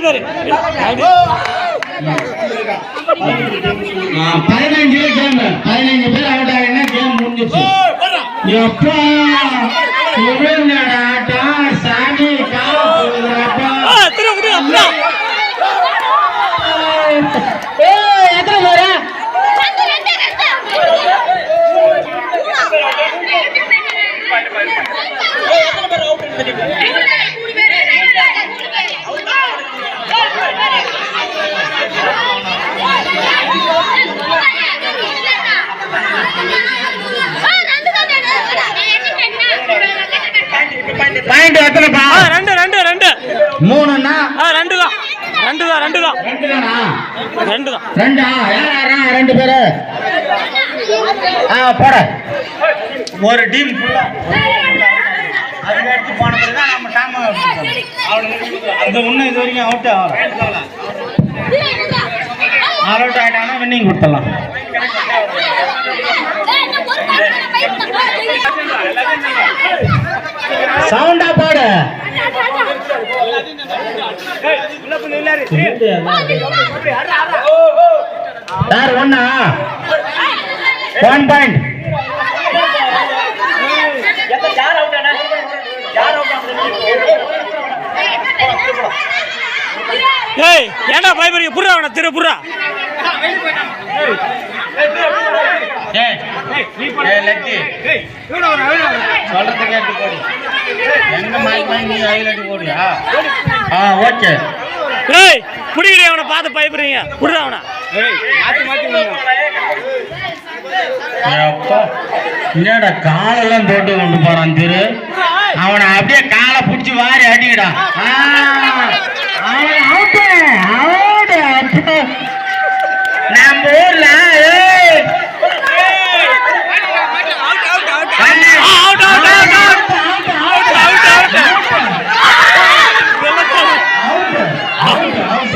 பேரு 15 கேம் 15 பேர் out ஆகினா game முடிஞ்சிச்சு. எப்பா ஆட்டம் சாமி எத்தனை பேரு பாயிண்ட் எத்தனைப்பா? 2 2 2 3ன்னா 2 தான் 2 தான் 2 தான் 2 தானா? 2 தான் 2 யாரா 2 பேரு? போட ஒரு டீம் ஃபுல்லா அதுக்கு எடுத்து போன பிறகு தான் நம்ம டைம் அந்த ஒண்ணு இது வரைக்கும் அவுட் ஆகலாம். ஆல் அவுட் ஆயிட்டாங்கன்னா வின்னிங் கொடுத்துடலாம். சவுண்டா பாடு. யார் ஒண்ணா 1 பாயிண்ட். ஏய் ஏண்டா பயப்பறீங்க? புறா அவன திரு புறா. ஏய் ஏய் லட்டி சொல்றது கேட்டு போடு. எங்க மாய் நீ ஹைலைட் போடுயா? ஓகே. ஏய் புடிங்கடி அவன பார்த்து பயப்பறீங்க. புறா அவன. ஏய் மாத்தி அப்பா என்னடா காலெல்லாம் போட்டு கொண்டு போறான் திரு. அவனை அப்படியே காலை பிடிச்சி வாரி அடிக்கடா. அவன் அவுட்டு அவுட்டு. நம்ம ஊர்ல